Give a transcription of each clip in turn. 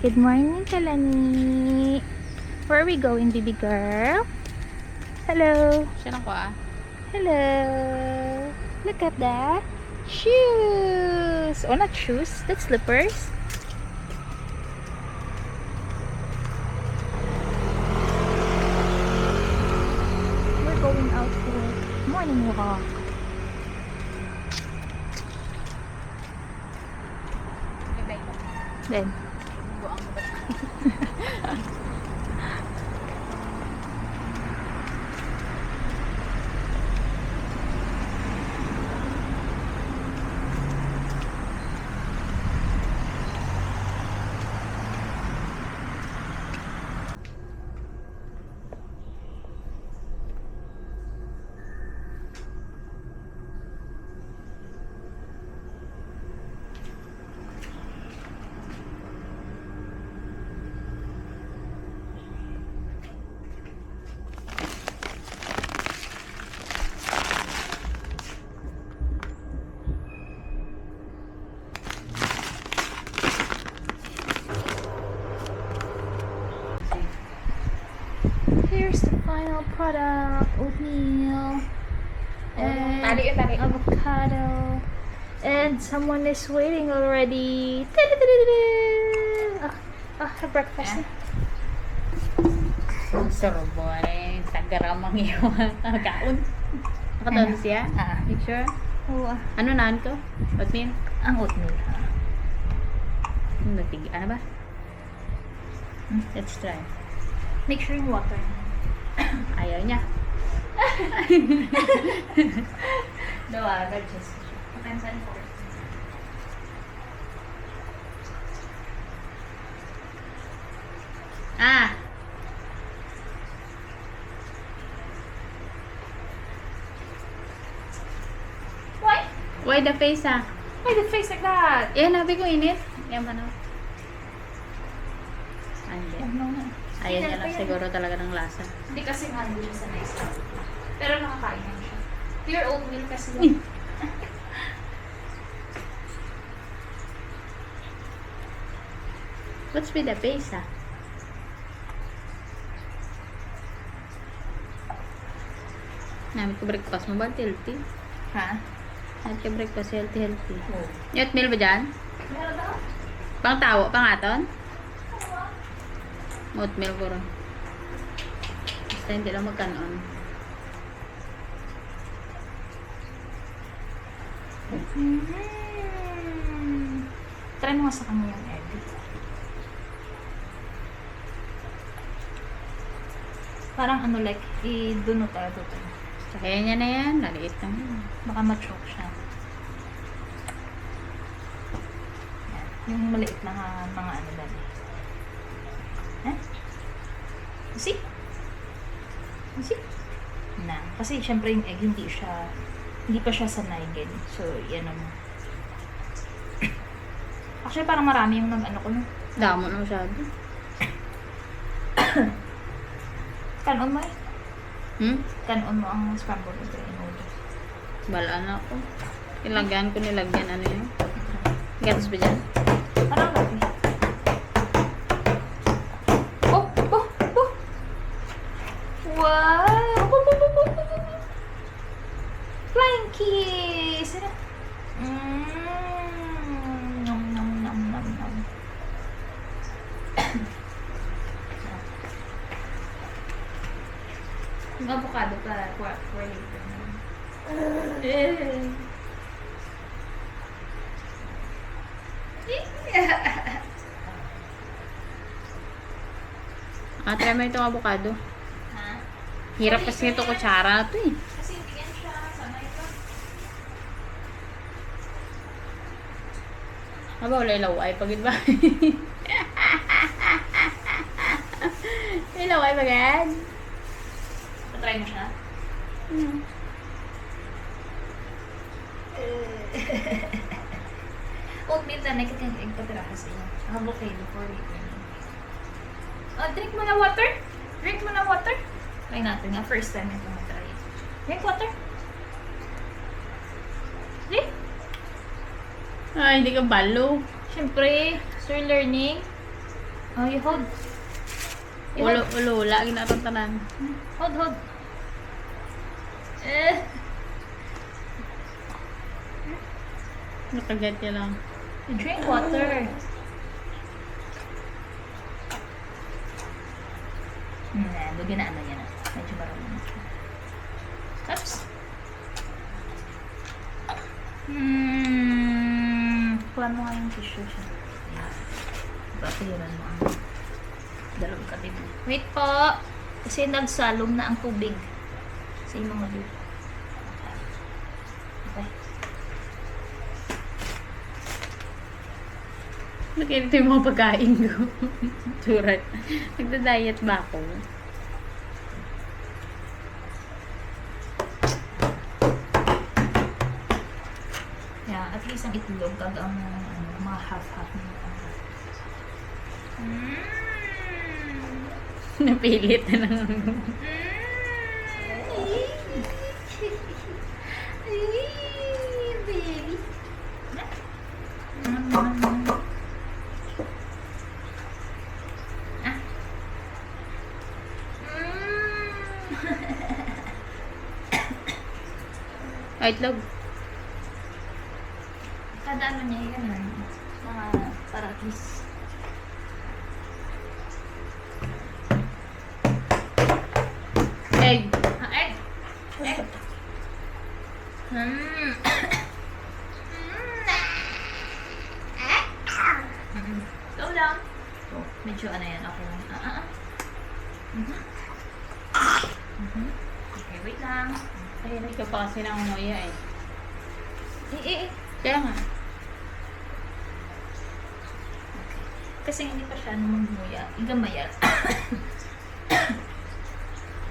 Good morning, Kalani. Where are we going, baby girl? Hello. Siya ko ah. Hello. Look at that. Shoes. Oh, not shoes. That's slippers. We're going out for morning walk. Then. Here's the final product: oatmeal and avocado. And someone is waiting already. Have breakfast. Sarap boy. Tagaramang iwan. Kaon. Nakataon siya? Picture? Oo. Ano naan ko? Oatmeal? Ang oatmeal. Ano ba? Let's try. Make sure yung water. Ayaw niya. Just depends on for. Ah! Why? Why the face ah? Why the face like that? Eh, nabi ko init. Yan ba na? Hindi. Ayaw niya lang siguro talaga ng lasa. Hindi kasi nga hindi siya sanay sa pero nakakain naman siya. Pure oatmeal kasi yun. What's with the face ah? Namin ko breakfast mo ba? Healthy? Ha? Namin ko breakfast healthy. Oo. Oatmeal ba dyan? Meron ba? Pang tawo? Pang aton? Oatmeal ko rin. Basta hindi lang magkanon. Try mo nga sa kanya yung egg. Parang ano like, i-dunot tayo dito. Kaya niya na yan. Naliit lang yun. Baka ma-choke siya. Yan. Yung maliit na mga ano dali. Eh? See? See? Na. Kasi syempre yung egg hindi pa siya sanay ganyan. So, yan mo. Actually, parang marami yung nag-ano ko no. Damo na masyado. Kanon mo eh. Kanon mo ang scrambled egg noodles. Balaan ako. Nilagyan ano yun. Gatas ba dyan? Parang labi. Oh! Oh! Oh! Wow! Flying kiss! Nom nom nom nom nom. Yung avocado para for later. Try mo itong avocado. Ha? Hirap kasi ito kutsara ito eh. Kasi hindi yan siya sanay pa. Aba, wala ilaway. Pagid ba? Ilaway pagid? Try mo siya? Oatmeal na nakita yung egg patira kasi yun. Avocado for later. Drink mo na water. Drink mo na water. Try natin nga. First time ito matry. Drink water. Drink. Ay, hindi ka balo. Siyempre, still learning. Oh, you hold. You Ulo, hold. ulo, lagi na itong tanan. Hold, hold. Eh. Nakagat niya lang. You drink water. Lagyan na ano yan. Medyo marami na. Oops. Kuha mo nga yung tissue siya. Papiran mo ang dalawang katibo. Wait po. Kasi nagsalom na ang tubig. Sa mga dito. Okay. Nakita yung mga pagkain ko. Turat. Nagda-diet ba ako? Yeah, at least ang itlog, kag ang mga half-half na Napilit na lang. Baby. Ay, itlog. Kada ano niya yun, mga para at least Egg. egg. Egg. Go lang. Oh, medyo ano yan, okay lang. Okay, wait lang. Ay, ikaw pa kasi nang umuya eh. Eh. Kaya nga. Kasi hindi pa siya namumuya. Igamaya.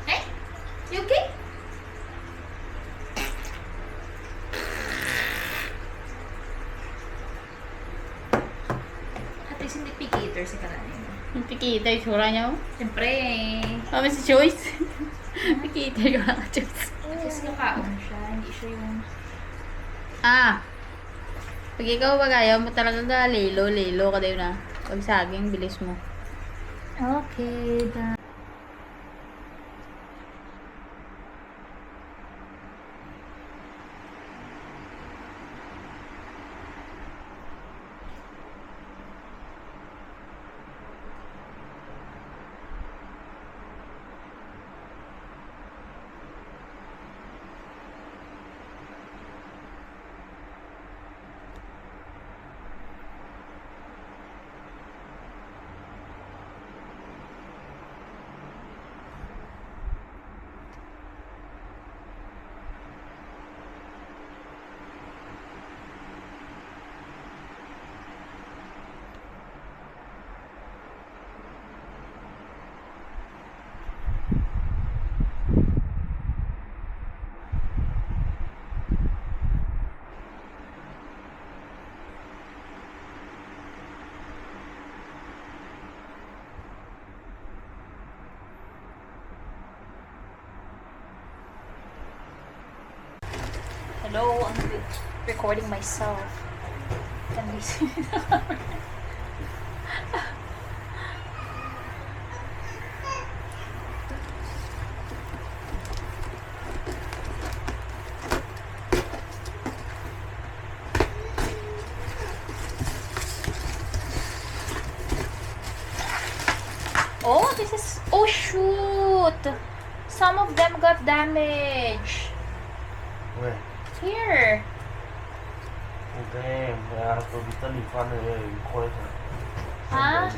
Hey? You okay? At least hindi picky eater si Kalanin. Yung pikita yung sura niya. Siyempre. Kami si Choice. Pikita yung mga Choice. Kasi kakaon siya. Hindi siya yung... Ah! Pag ikaw pag ayaw mo talaga ka, lilo ka daw na. Pag saging, bilis mo. Okay, done. Hello, I'm recording myself. Can we see? Oh, this is... Oh, shoot! Some of them got damaged. Where? Here. Oh, damn. I have to be fun quite Huh?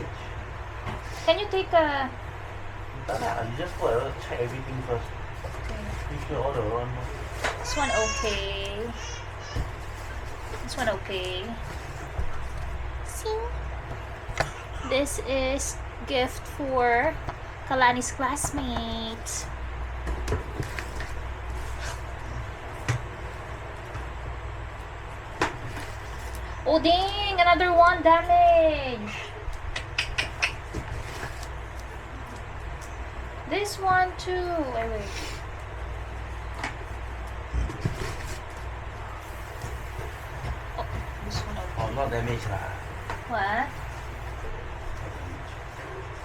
Can you take a... You just check everything first. Make sure all the run. This one okay. This one okay. See? This is gift for Kalani's classmate. Oh dang! Another one damage! This one too! Wait. Oh, this one okay. Oh, not damage lah. What?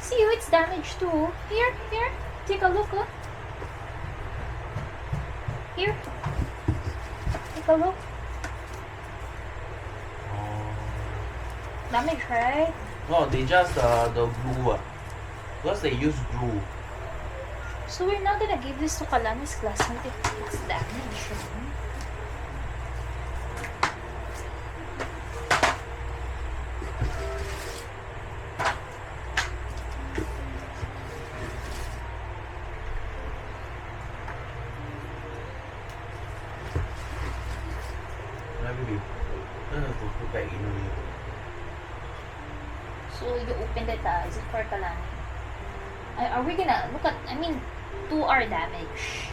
See, oh, it's damaged too. Here, here. Take a look, oh. Here. Take a look. Oh. Damaged, right? No, they just the glue. Because they use glue. So we're not gonna give this to Kalani's classmate if it's damaged, right? Maybe we have to put back in the So you opened it, is it for Kalani? Are we gonna look at? I mean, two are damaged.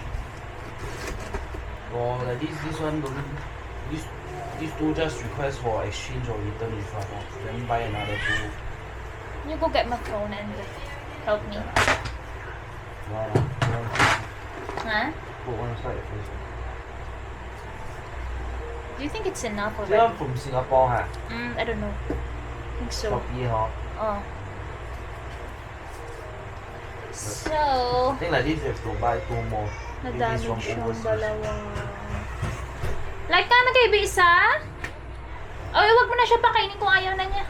Oh, like this one don't. These two just request for exchange or return refund. Then buy another two. You go get my phone and help me. Wow. Huh? Put one side first. Do you think it's enough This one already? from Singapore, huh? I don't know. I think so. Shopee, huh? Oh. So, I think like this you have to buy two more. If it's from na-damage yung overseas. dalawa. Like ka na kay isa? Ay, wag mo na siya pakainin kung ayaw na niya.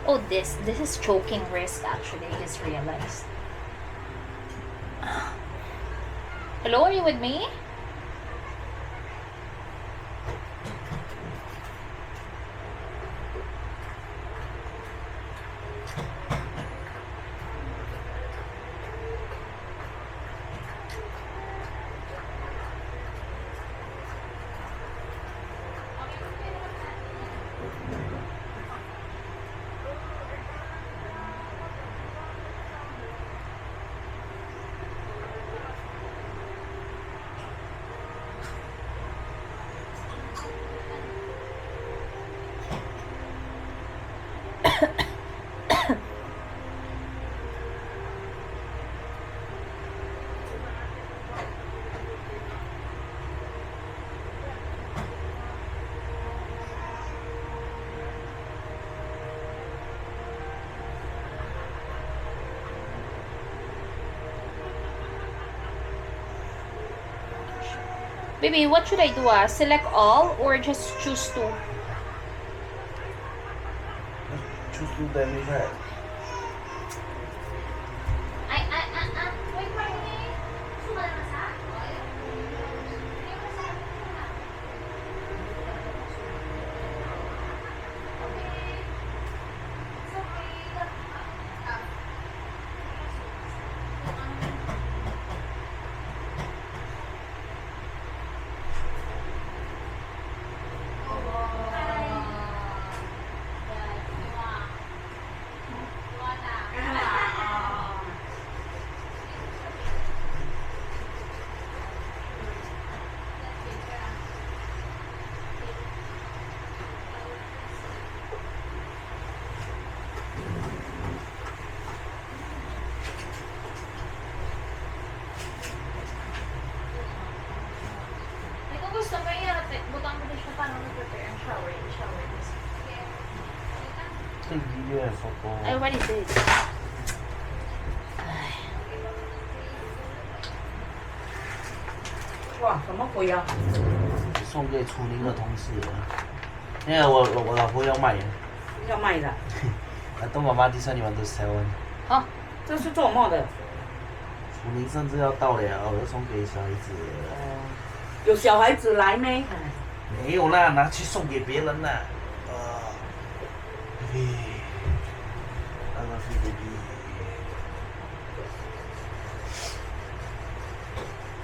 Oh, this is choking wrist actually, I just realized. Hello, are you with me? Baby, what should I do? Select all or just choose two? Choose two damage, right? Wait for me. Kung gusto mo yan, butang mo din siya paano mag-prepare ang shower. This. Take video and photo. I already did. 哇，什么鬼啊？送给楚宁的同事了。因为我老婆要卖，要卖的， I told Mama this one you want to sell one. 哦，这是做梦的。楚宁生日要到了，我要送给小孩子。有小孩子来没？没有啦，拿去送给别人啦。baby, I love you, baby.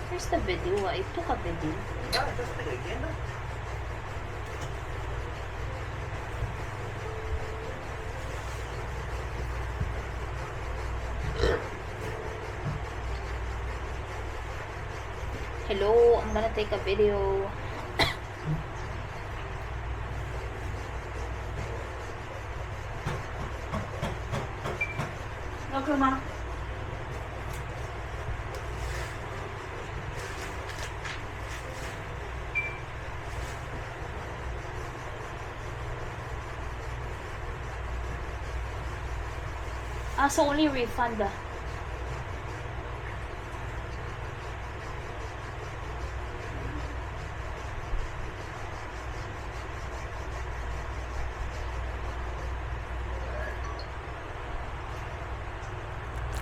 Here's the video. I took a video. Yeah, just take again. Hello, I'm gonna take a video. 要课吗？So only refund